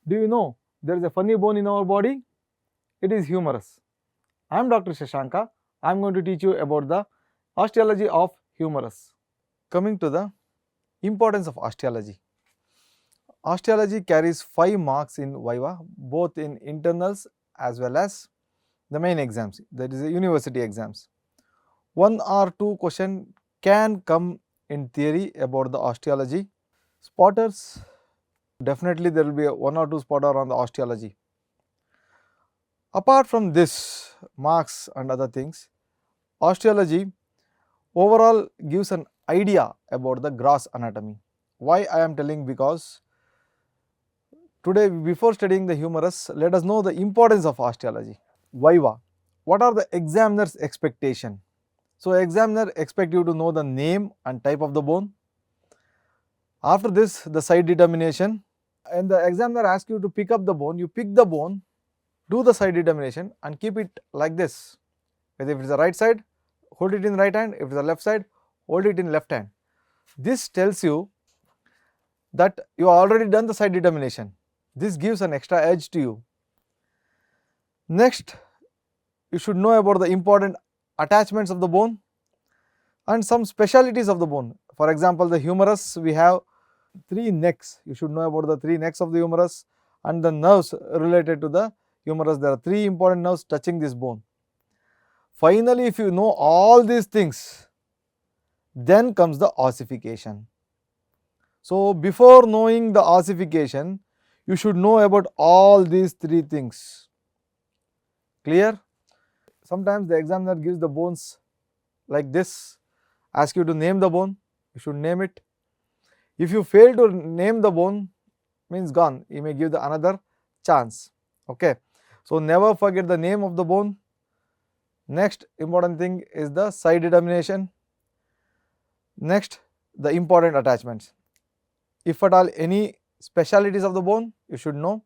Do you know there is a funny bone in our body? It is humerus. I am Dr. Shashanka. I am going to teach you about the osteology of humerus. Coming to the importance of osteology. Osteology carries 5 marks in Viva, both in internals as well as the main exams, that is the university exams. 1 or 2 question can come in theory about the osteology. Spotters, definitely there will be 1 or 2 spotter on the osteology. Apart from this marks and other things, osteology overall gives an idea about the gross anatomy. Why I am telling? Because today, before studying the humerus, let us know the importance of osteology. Viva. What are the examiner's expectation? So, examiner expect you to know the name and type of the bone. After this, the site determination, and the examiner asks you to pick up the bone. You pick the bone, do the site determination and keep it like this. If it is the right side, hold it in right hand. If it is the left side, hold it in left hand. This tells you that you have already done the site determination. This gives an extra edge to you. Next, you should know about the important attachments of the bone and some specialities of the bone. For example, the humerus, we have 3 necks. You should know about the 3 necks of the humerus and the nerves related to the humerus. There are 3 important nerves touching this bone. Finally, if you know all these things, then comes the ossification. So, before knowing the ossification, you should know about all these 3 things. Clear? Sometimes the examiner gives the bones like this, ask you to name the bone, you should name it. If you fail to name the bone, means gone, you may give the another chance. Okay. So, never forget the name of the bone. Next important thing is the site determination. Next, the important attachments. If at all any specialities of the bone, you should know.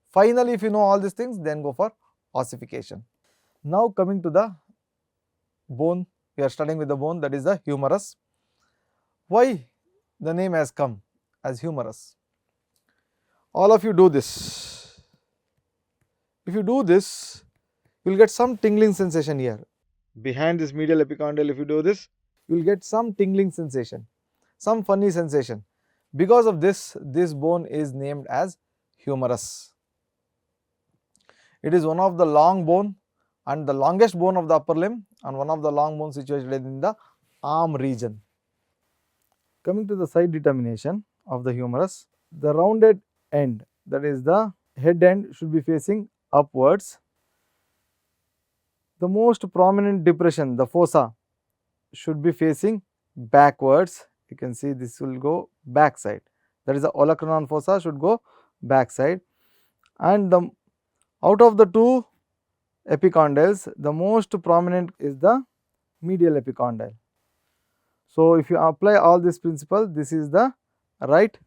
Finally, if you know all these things, then go for ossification. Now coming to the bone, we are studying with the bone, that is the humerus. Why the name has come as humerus? All of you do this. If you do this, you will get some tingling sensation here. Behind this medial epicondyle, if you do this, you will get some tingling sensation, some funny sensation. Because of this, this bone is named as humerus. It is one of the long bone and the longest bone of the upper limb and one of the long bones situated in the arm region. Coming to the site determination of the humerus, the rounded end, that is the head end, should be facing upwards. The most prominent depression, the fossa, should be facing backwards. You can see this will go back side, that is the olecranon fossa should go back side, and the out of the 2 epicondyles, the most prominent is the medial epicondyle. So, if you apply all this principle, this is the right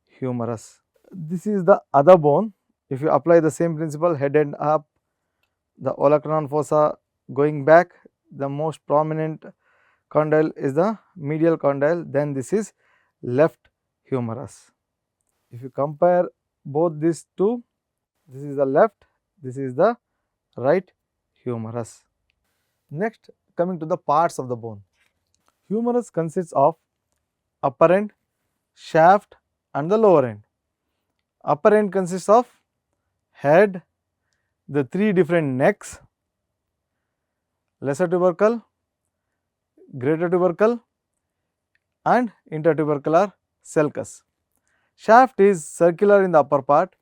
humerus. This is the other bone. If you apply the same principle, head end up, the olecranon fossa going back, the most prominent condyle is the medial condyle, then this is left humerus. If you compare both these 2, this is the left, this is the right humerus. Next, coming to the parts of the bone. Humerus consists of upper end, shaft and the lower end. Upper end consists of head, the 3 different necks, lesser tubercle, greater tubercle and intertubercular sulcus. Shaft is circular in the upper part,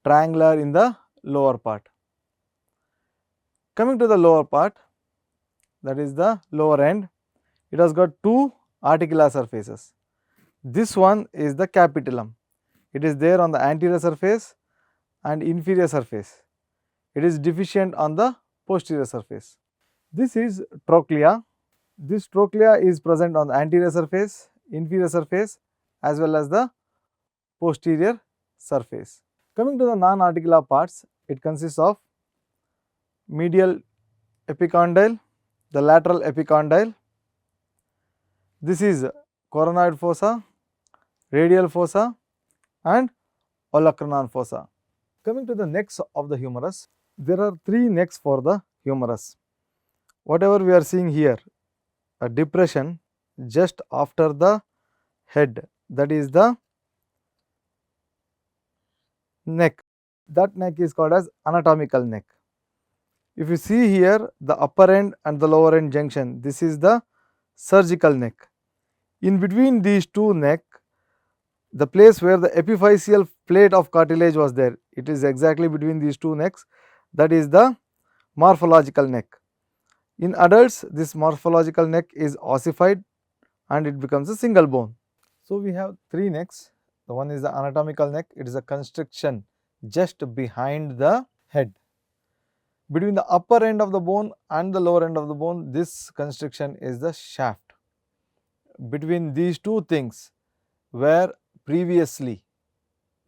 triangular in the lower part. Coming to the lower part, that is the lower end, it has got 2 articular surfaces. This one is the capitulum. It is there on the anterior surface and inferior surface. It is deficient on the posterior surface. This is trochlea. This trochlea is present on the anterior surface, inferior surface as well as the posterior surface. Coming to the non-articular parts, it consists of medial epicondyle, the lateral epicondyle. This is coronoid fossa, radial fossa and olecranon fossa. Coming to the necks of the humerus, there are three necks for the humerus. Whatever we are seeing here, a depression just after the head, that is the neck. That neck is called as anatomical neck. If you see here, the upper end and the lower end junction, this is the surgical neck. In between these two neck, the place where the epiphyseal plate of cartilage was there, it is exactly between these two necks, that is the morphological neck. In adults, this morphological neck is ossified and it becomes a single bone. So, we have three necks. The one is the anatomical neck, it is a constriction just behind the head. Between the upper end of the bone and the lower end of the bone, this constriction is the shaft. Between these two things, where previously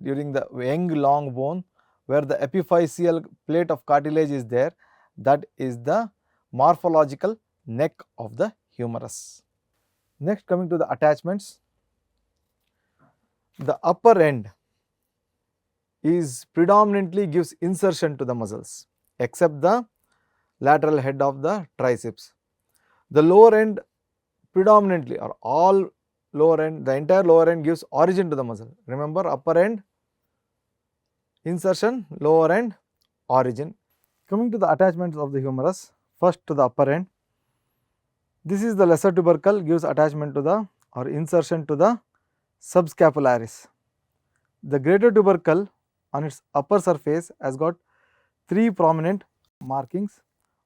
during the young long bone, where the epiphyseal plate of cartilage is there, that is the morphological neck of the humerus. Next, coming to the attachments, the upper end is predominantly gives insertion to the muscles except the lateral head of the triceps. The lower end predominantly or all lower end, the entire lower end gives origin to the muscle. Remember, upper end insertion, lower end origin. Coming to the attachments of the humerus, first to the upper end, this is the lesser tubercle, gives attachment to the or insertion to the subscapularis. The greater tubercle on its upper surface has got three prominent markings.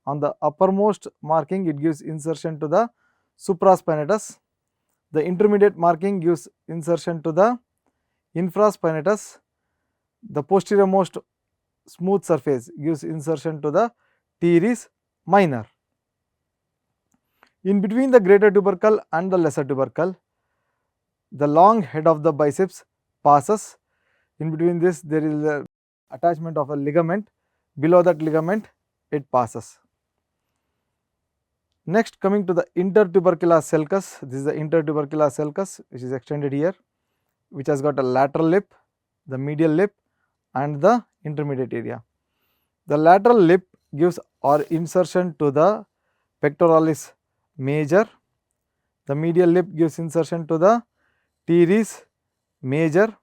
On the uppermost marking, it gives insertion to the supraspinatus. The intermediate marking gives insertion to the infraspinatus. The posterior most smooth surface gives insertion to the teres minor. In between the greater tubercle and the lesser tubercle, the long head of the biceps passes. In between this, there is a attachment of a ligament. Below that ligament, it passes. Next, coming to the intertubercular sulcus, this is the intertubercular sulcus which is extended here, which has got a lateral lip, the medial lip and the intermediate area. The lateral lip gives or insertion to the pectoralis major, the medial lip gives insertion to the teres major,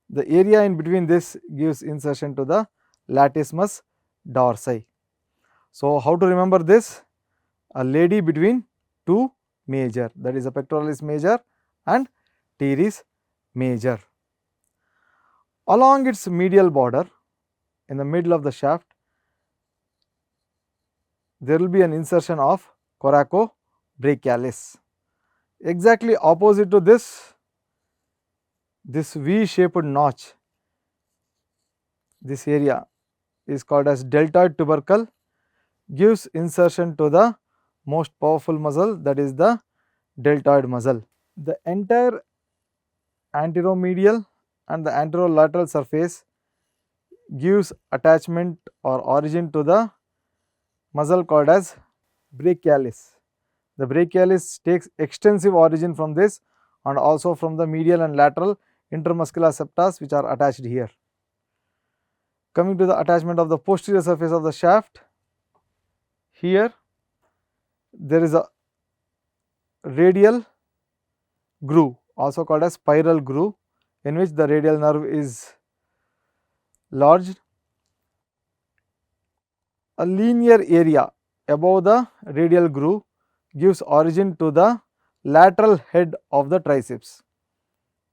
the area in between this gives insertion to the latissimus dorsi. So, how to remember this? A lady between two major, that is a pectoralis major and teres major. Along its medial border, in the middle of the shaft, there will be an insertion of coracobrachialis. Exactly opposite to this V-shaped notch, this area is called as deltoid tubercle, gives insertion to the most powerful muscle, that is the deltoid muscle. The entire anteromedial and the anterolateral surface gives attachment or origin to the muscle called as brachialis. The brachialis takes extensive origin from this and also from the medial and lateral intermuscular septas which are attached here. Coming to the attachment of the posterior surface of the shaft, here there is a radial groove, also called as spiral groove, in which the radial nerve is lodged. A linear area above the radial groove gives origin to the lateral head of the triceps.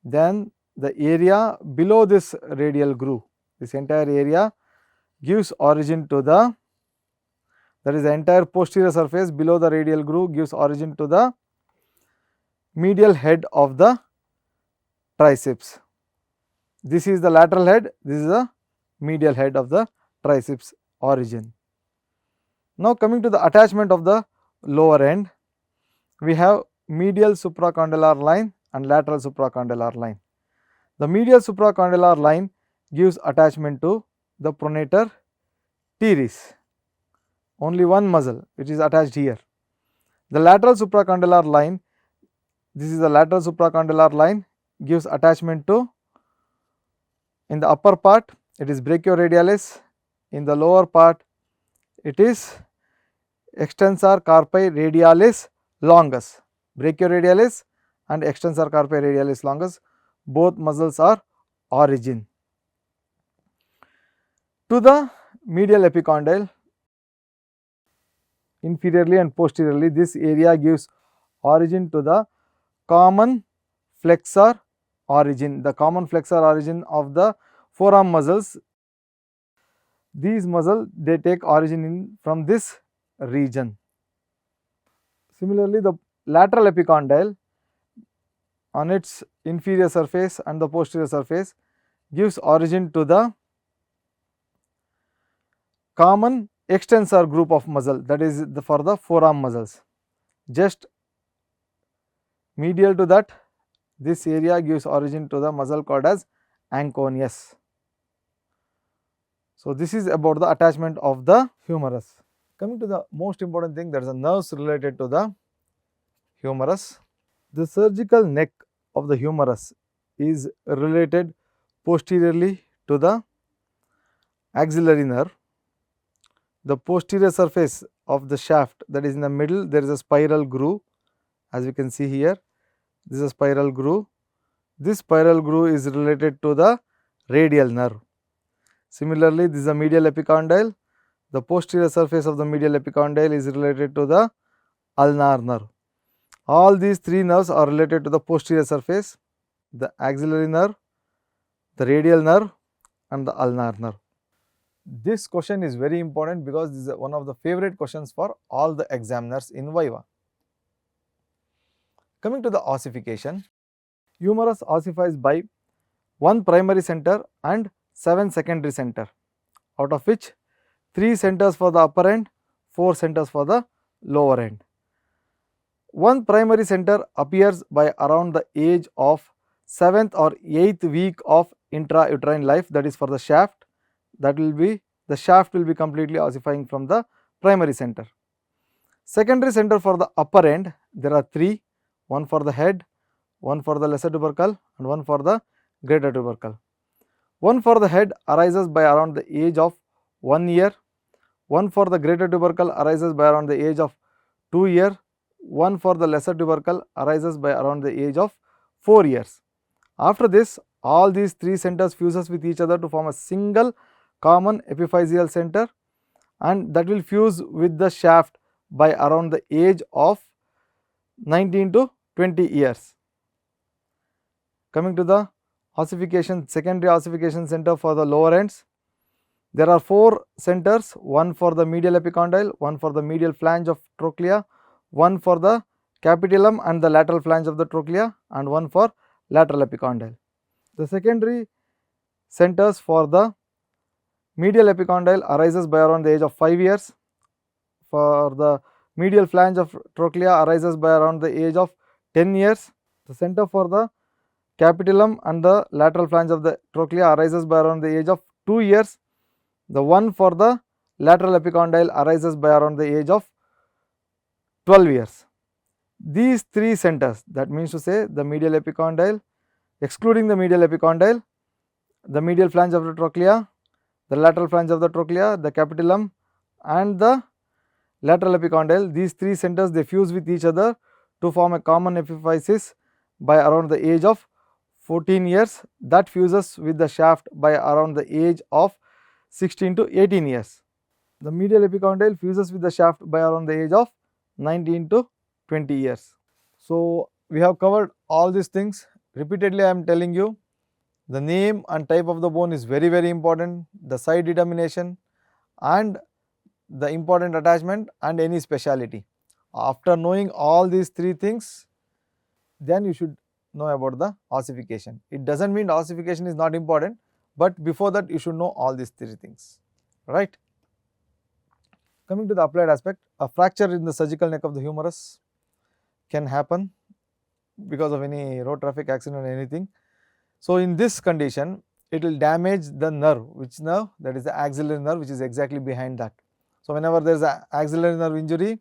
Then the area below this radial groove, this entire area gives origin to the, that is the entire posterior surface below the radial groove gives origin to the medial head of the triceps. This is the lateral head, this is the medial head of the triceps origin. Now, coming to the attachment of the lower end, we have medial supracondylar line and lateral supracondylar line. The medial supracondylar line gives attachment to the pronator teres, only one muscle which is attached here. The lateral supracondylar line, this is the lateral supracondylar line, gives attachment to, in the upper part, it is brachioradialis. In the lower part, it is extensor carpi radialis longus. Brachioradialis and extensor carpi radialis longus, both muscles are origin. To the medial epicondyle, inferiorly and posteriorly, this area gives origin to the common flexor origin. The common flexor origin of the forearm muscles, these muscles they take origin from this region. Similarly, the lateral epicondyle on its inferior surface and the posterior surface gives origin to the common extensor group of muscle, that is for the forearm muscles. Just medial to that, this area gives origin to the muscle called as anconeus. So, this is about the attachment of the humerus. Coming to the most important thing, there is a nerves related to the humerus. The surgical neck of the humerus is related posteriorly to the axillary nerve. The posterior surface of the shaft, that is in the middle, there is a spiral groove, as we can see here. This is a spiral groove. This spiral groove is related to the radial nerve. Similarly, this is a medial epicondyle. The posterior surface of the medial epicondyle is related to the ulnar nerve. All these three nerves are related to the posterior surface, the axillary nerve, the radial nerve and the ulnar nerve. This question is very important because this is one of the favorite questions for all the examiners in Viva. Coming to the ossification, humerus ossifies by one primary center and 7 secondary center, out of which 3 centers for the upper end, 4 centers for the lower end. One primary center appears by around the age of 7th or 8th week of intrauterine life, that is for the shaft. That will be, the shaft will be completely ossifying from the primary center. Secondary center for the upper end, there are 3, one for the head, one for the lesser tubercle and one for the greater tubercle. One for the head arises by around the age of 1 year, one for the greater tubercle arises by around the age of 2 years, one for the lesser tubercle arises by around the age of 4 years. After this, all these 3 centers fuses with each other to form a single common epiphyseal center, and that will fuse with the shaft by around the age of 19 to 20 years. Coming to the ossification, secondary ossification center for the lower ends, there are 4 centers, one for the medial epicondyle, one for the medial flange of trochlea, one for the capitulum and the lateral flange of the trochlea and one for lateral epicondyle. The secondary centers for the medial epicondyle arises by around the age of 5 years, for the medial flange of trochlea arises by around the age of 10 years, the center for the capitulum and the lateral flange of the trochlea arises by around the age of 2 years, the one for the lateral epicondyle arises by around the age of 12 years. These 3 centers, that means to say the medial epicondyle, excluding the medial epicondyle, the medial flange of the trochlea, the lateral flange of the trochlea, the capitulum and the lateral epicondyle, these 3 centers they fuse with each other to form a common epiphysis by around the age of 14 years, that fuses with the shaft by around the age of 16 to 18 years. The medial epicondyle fuses with the shaft by around the age of 19 to 20 years. So, we have covered all these things. Repeatedly I am telling you, the name and type of the bone is very important, the site determination and the important attachment and any speciality. After knowing all these 3 things, then you should know about the ossification. It does not mean ossification is not important, but before that you should know all these 3 things, right. Coming to the applied aspect, a fracture in the surgical neck of the humerus can happen because of any road traffic accident or anything. So, in this condition, it will damage the nerve. Which nerve? That is the axillary nerve, which is exactly behind that. So, whenever there is an axillary nerve injury,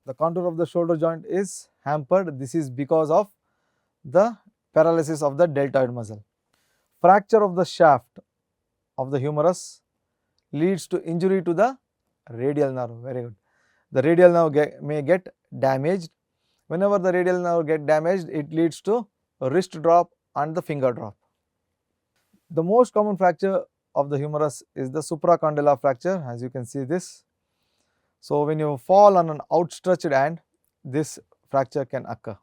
the contour of the shoulder joint is hampered. This is because of the paralysis of the deltoid muscle. Fracture of the shaft of the humerus leads to injury to the radial nerve. Very good. The radial nerve may get damaged. Whenever the radial nerve get damaged, it leads to a wrist drop and the finger drop. The most common fracture of the humerus is the supracondylar fracture, as you can see this. So, when you fall on an outstretched hand, this fracture can occur.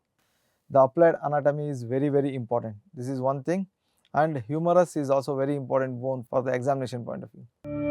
The applied anatomy is very important. This is one thing, and humerus is also very important bone for the examination point of view.